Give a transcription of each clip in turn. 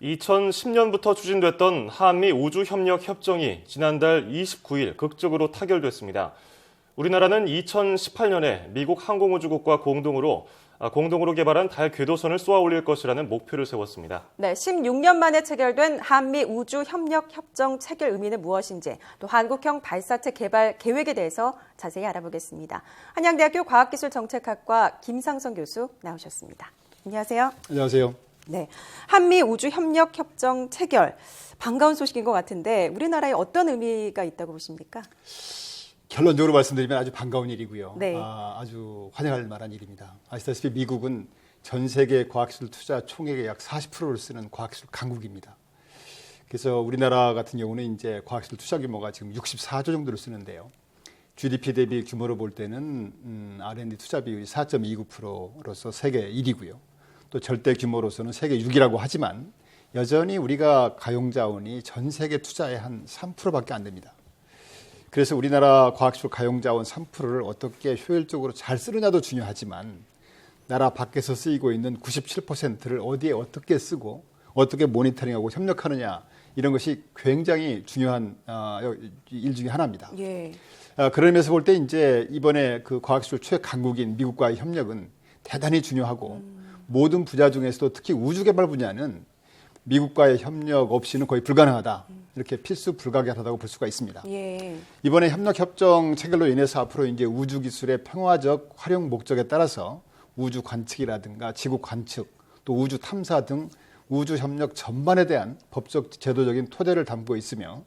2010년부터 추진됐던 한미 우주협력 협정이 지난달 29일 극적으로 타결됐습니다. 우리나라는 2018년에 미국 항공우주국과 공동으로 개발한 달 궤도선을 쏘아 올릴 것이라는 목표를 세웠습니다. 네, 16년 만에 체결된 한미 우주협력 협정 체결 의미는 무엇인지, 또 한국형 발사체 개발 계획에 대해서 자세히 알아보겠습니다. 한양대학교 과학기술정책학과 김상성 교수 나오셨습니다. 안녕하세요. 안녕하세요. 네, 한미 우주협력 협정 체결, 반가운 소식인 것 같은데 우리나라에 어떤 의미가 있다고 보십니까? 결론적으로 말씀드리면 아주 반가운 일이고요. 네. 아주 환영할 만한 일입니다. 아시다시피 미국은 전 세계 과학기술 투자 총액의 약 40%를 쓰는 과학기술 강국입니다. 그래서 우리나라 같은 경우는 이제 과학기술 투자 규모가 지금 64조 정도를 쓰는데요. GDP 대비 규모로 볼 때는 R&D 투자 비율이 4.29%로서 세계 1위고요. 또 절대 규모로서는 세계 6위라고 하지만 여전히 우리가 가용자원이 전 세계 투자의 한 3%밖에 안 됩니다. 그래서 우리나라 과학기술 가용자원 3%를 어떻게 효율적으로 잘 쓰느냐도 중요하지만 나라 밖에서 쓰이고 있는 97%를 어디에 어떻게 쓰고 어떻게 모니터링하고 협력하느냐, 이런 것이 굉장히 중요한 일 중에 하나입니다. 예. 그런 의미에서 볼 때 이제 이번에 그 과학기술 최강국인 미국과의 협력은 대단히 중요하고 모든 분야 중에서도 특히 우주개발 분야는 미국과의 협력 없이는 거의 불가능하다. 이렇게 필수 불가결하다고 볼 수가 있습니다. 예. 이번에 협력협정 체결로 인해서 앞으로 이제 우주기술의 평화적 활용 목적에 따라서 우주 관측이라든가 지구 관측, 또 우주 탐사 등 우주 협력 전반에 대한 법적 제도적인 토대를 담고 있으며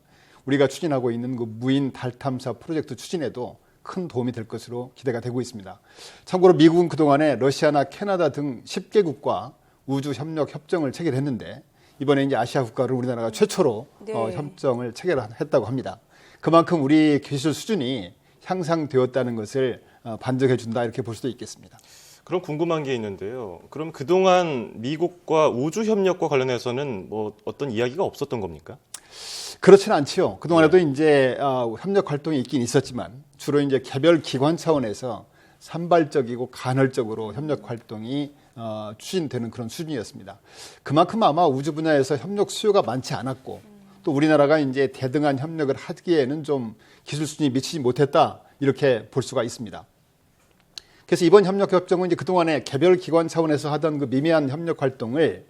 우리가 추진하고 있는 그 무인 달 탐사 프로젝트 추진에도 큰 도움이 될 것으로 기대가 되고 있습니다. 참고로 미국은 그동안에 러시아나 캐나다 등 10개국과 우주 협력 협정을 체결했는데 이번에 이제 아시아 국가를 우리나라가 최초로 협정을 체결했다고 합니다. 그만큼 우리 기술 수준이 향상되었다는 것을 반증해 준다, 이렇게 볼 수도 있겠습니다. 그럼 궁금한 게 있는데요. 그럼 그동안 미국과 우주협력과 관련해서는 뭐 어떤 이야기가 없었던 겁니까? 그렇지는 않지요. 그동안에도 이제 협력 활동이 있긴 있었지만 주로 이제 개별 기관 차원에서 산발적이고 간헐적으로 협력 활동이 추진되는 그런 수준이었습니다. 그만큼 아마 우주 분야에서 협력 수요가 많지 않았고 또 우리나라가 이제 대등한 협력을 하기에는 좀 기술 수준이 미치지 못했다, 이렇게 볼 수가 있습니다. 그래서 이번 협력 협정은 이제 그동안에 개별 기관 차원에서 하던 그 미미한 협력 활동을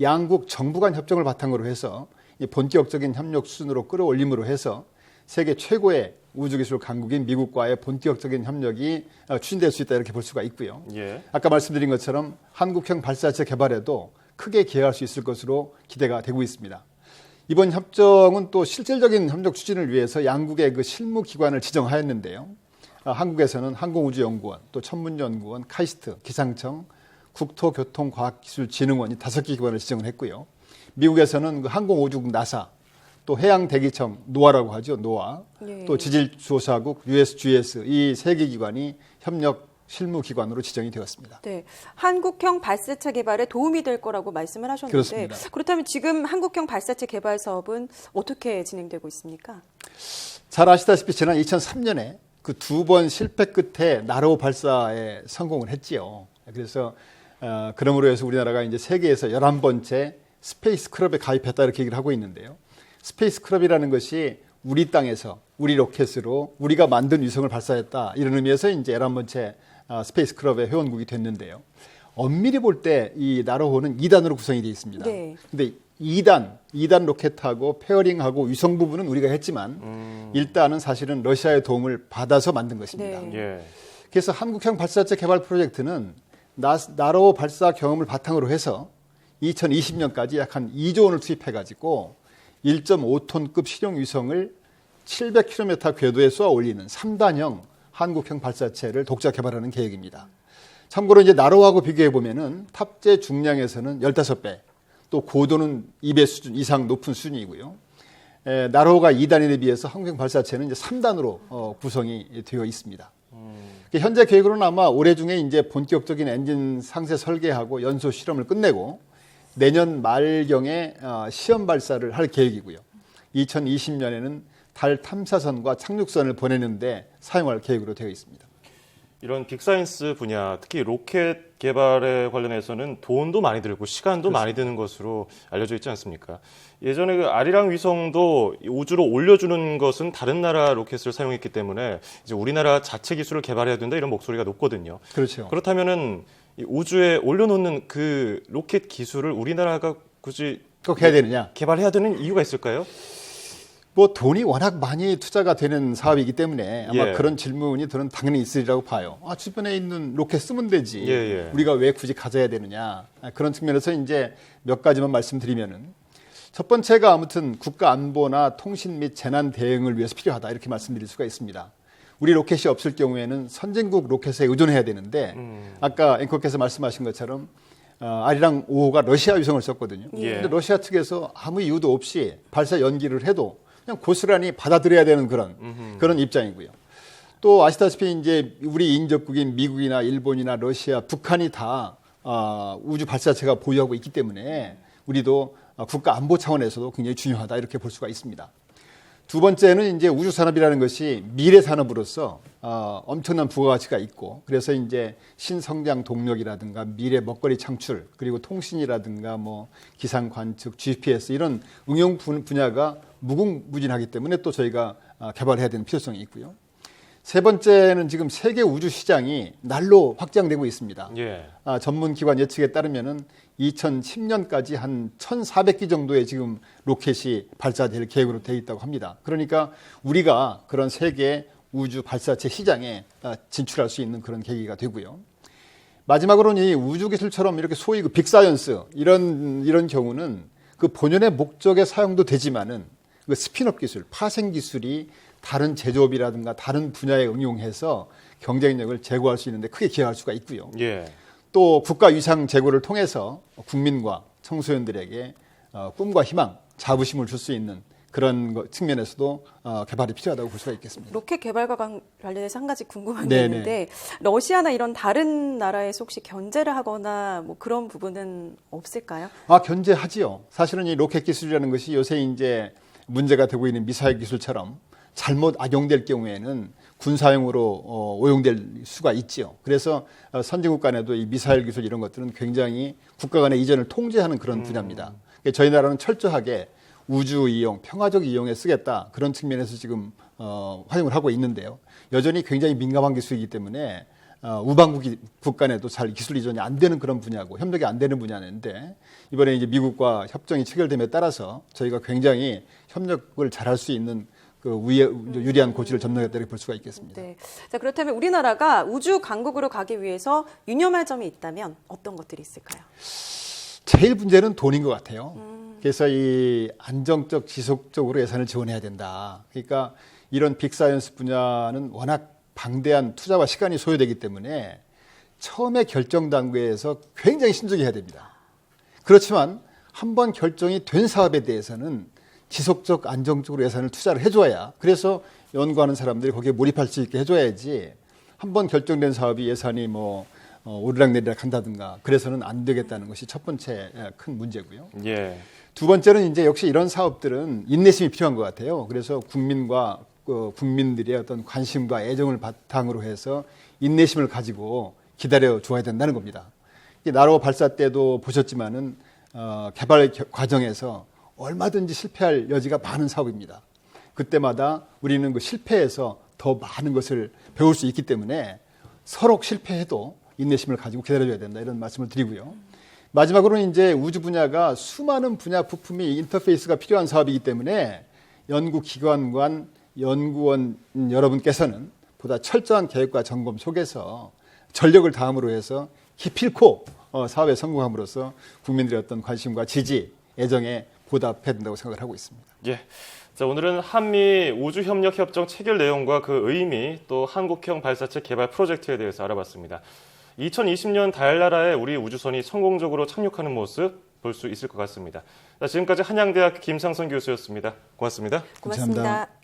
양국 정부 간 협정을 바탕으로 해서 본격적인 협력 수준으로 끌어올림으로 해서 세계 최고의 우주기술 강국인 미국과의 본격적인 협력이 추진될 수 있다, 이렇게 볼 수가 있고요. 예. 아까 말씀드린 것처럼 한국형 발사체 개발에도 크게 기여할 수 있을 것으로 기대가 되고 있습니다. 이번 협정은 또 실질적인 협력 추진을 위해서 양국의 그 실무 기관을 지정하였는데요. 한국에서는 항공우주연구원, 또 천문연구원, 카이스트, 기상청, 국토교통과학기술진흥원이 5개 기관을 지정을 했고요. 미국에서는 그 항공우주국 나사, 또 해양대기청 노아라고 하죠, 노아, 예. 또 지질조사국 USGS, 이 3개 기관이 협력 실무기관으로 지정이 되었습니다. 네, 한국형 발사체 개발에 도움이 될 거라고 말씀을 하셨는데, 그렇습니다. 그렇다면 지금 한국형 발사체 개발 사업은 어떻게 진행되고 있습니까? 잘 아시다시피 지난 2003년에 그 2번 실패 끝에 나로 발사에 성공을 했지요. 그래서 그러므로 해서 우리나라가 이제 세계에서 11번째 스페이스 클럽에 가입했다, 이렇게 얘기를 하고 있는데요. 스페이스 클럽이라는 것이 우리 땅에서 우리 로켓으로 우리가 만든 위성을 발사했다, 이런 의미에서 이제 11번째 스페이스 클럽의 회원국이 됐는데요. 엄밀히 볼 때 이 나로호는 2단으로 구성이 되어 있습니다. 네. 근데 2단 로켓하고 페어링하고 위성 부분은 우리가 했지만 1단은 사실은 러시아의 도움을 받아서 만든 것입니다. 네. 예. 그래서 한국형 발사체 개발 프로젝트는 나로 발사 경험을 바탕으로 해서 2020년까지 약 한 2조 원을 투입해가지고 1.5톤급 실용 위성을 700km 궤도에 쏘아 올리는 3단형 한국형 발사체를 독자 개발하는 계획입니다. 참고로 이제 나로하고 비교해 보면은 탑재 중량에서는 15배, 또 고도는 2배 수준 이상 높은 수준이고요. 나로호가 2단에 비해서 한국형 발사체는 이제 3단으로 구성이 되어 있습니다. 현재 계획으로는 아마 올해 중에 이제 본격적인 엔진 상세 설계하고 연소 실험을 끝내고 내년 말경에 시험 발사를 할 계획이고요. 2020년에는 달 탐사선과 착륙선을 보내는데 사용할 계획으로 되어 있습니다. 이런 빅사이언스 분야, 특히 로켓 개발에 관련해서는 돈도 많이 들고 시간도 많이 드는 것으로 알려져 있지 않습니까? 예전에 그 아리랑 위성도 우주로 올려주는 것은 다른 나라 로켓을 사용했기 때문에 이제 우리나라 자체 기술을 개발해야 된다 이런 목소리가 높거든요. 그렇죠. 그렇다면은 이 우주에 올려놓는 그 로켓 기술을 우리나라가 굳이 꼭 해야 되느냐? 개발해야 되는 이유가 있을까요? 뭐 돈이 워낙 많이 투자가 되는 사업이기 때문에 아마 예. 그런 질문이 저는 당연히 있으리라고 봐요. 주변에 있는 로켓 쓰면 되지. 예. 우리가 왜 굳이 가져야 되느냐. 그런 측면에서 이제 몇 가지만 말씀드리면은 첫 번째가 아무튼 국가 안보나 통신 및 재난 대응을 위해서 필요하다 이렇게 말씀드릴 수가 있습니다. 우리 로켓이 없을 경우에는 선진국 로켓에 의존해야 되는데 아까 앵커께서 말씀하신 것처럼 아리랑 5호가 러시아 위성을 썼거든요. 예. 근데 러시아 측에서 아무 이유도 없이 발사 연기를 해도 그냥 고스란히 받아들여야 되는 그런 입장이고요. 또 아시다시피 이제 우리 인접국인 미국이나 일본이나 러시아, 북한이 다 우주 발사체가 보유하고 있기 때문에 우리도 국가 안보 차원에서도 굉장히 중요하다 이렇게 볼 수가 있습니다. 두 번째는 이제 우주 산업이라는 것이 미래 산업으로서 엄청난 부가가치가 있고 그래서 이제 신성장 동력이라든가 미래 먹거리 창출 그리고 통신이라든가 뭐 기상 관측, GPS 이런 응용 분야가 무궁무진하기 때문에 또 저희가 개발해야 되는 필요성이 있고요. 세 번째는 지금 세계 우주 시장이 날로 확장되고 있습니다. 예. 전문 기관 예측에 따르면은 2010년까지 한 1,400기 정도의 지금 로켓이 발사될 계획으로 되어 있다고 합니다. 그러니까 우리가 그런 세계 우주 발사체 시장에 진출할 수 있는 그런 계기가 되고요. 마지막으로는 이 우주 기술처럼 이렇게 소위 그 빅사이언스 이런 경우는 그 본연의 목적에 사용도 되지만은 그 스핀업 기술, 파생 기술이 다른 제조업이라든가 다른 분야에 응용해서 경쟁력을 제고할 수 있는데 크게 기여할 수가 있고요. 예. 또 국가 위상 제고를 통해서 국민과 청소년들에게 꿈과 희망, 자부심을 줄 수 있는 그런 측면에서도 개발이 필요하다고 볼 수가 있겠습니다. 로켓 개발과 관련해서 한 가지 궁금한 네네. 게 있는데 러시아나 이런 다른 나라에서 혹시 견제를 하거나 뭐 그런 부분은 없을까요? 견제하지요. 사실은 이 로켓 기술이라는 것이 요새 이제 문제가 되고 있는 미사일 기술처럼 잘못 악용될 경우에는 군사용으로 오용될 수가 있지요. 그래서 선진국 간에도 이 미사일 기술 이런 것들은 굉장히 국가 간의 이전을 통제하는 그런 분야입니다. 저희 나라는 철저하게 우주 이용, 평화적 이용에 쓰겠다 그런 측면에서 지금 활용을 하고 있는데요. 여전히 굉장히 민감한 기술이기 때문에 우방국 간에도 잘 기술 이전이 안 되는 그런 분야고 협력이 안 되는 분야인데 이번에 이제 미국과 협정이 체결됨에 따라서 저희가 굉장히 협력을 잘할 수 있는 그 유리한 고지를 점령했다 이렇게 볼 수가 있겠습니다. 네. 자, 그렇다면 우리나라가 우주 강국으로 가기 위해서 유념할 점이 있다면 어떤 것들이 있을까요? 제일 문제는 돈인 것 같아요. 그래서 이 안정적 지속적으로 예산을 지원해야 된다. 그러니까 이런 빅사이언스 분야는 워낙 방대한 투자와 시간이 소요되기 때문에 처음에 결정 단계에서 굉장히 신중해야 됩니다. 그렇지만 한번 결정이 된 사업에 대해서는 지속적 안정적으로 예산을 투자를 해줘야 그래서 연구하는 사람들이 거기에 몰입할 수 있게 해줘야지 한번 결정된 사업이 예산이 뭐 오르락내리락 한다든가 그래서는 안 되겠다는 것이 첫 번째 큰 문제고요. 예. 두 번째는 이제 역시 이런 사업들은 인내심이 필요한 것 같아요. 그래서 국민과 국민들의 어떤 관심과 애정을 바탕으로 해서 인내심을 가지고 기다려 줘야 된다는 겁니다. 나로 발사 때도 보셨지만은 개발 과정에서 얼마든지 실패할 여지가 많은 사업입니다. 그때마다 우리는 그 실패에서 더 많은 것을 배울 수 있기 때문에 서로 실패해도 인내심을 가지고 기다려줘야 된다 이런 말씀을 드리고요. 마지막으로는 이제 우주 분야가 수많은 분야 부품이 인터페이스가 필요한 사업이기 때문에 연구기관과 연구원 여러분께서는 보다 철저한 계획과 점검 속에서 전력을 다함으로 해서 기필코 사업에 성공함으로써 국민들의 어떤 관심과 지지, 애정에 보답해야 된다고 생각을 하고 있습니다. 예. 자, 오늘은 한미 우주협력협정 체결 내용과 그 의미 또 한국형 발사체 개발 프로젝트에 대해서 알아봤습니다. 2020년 달나라에 우리 우주선이 성공적으로 착륙하는 모습 볼 수 있을 것 같습니다. 자, 지금까지 한양대학 김상선 교수였습니다. 고맙습니다. 고맙습니다. 감사합니다.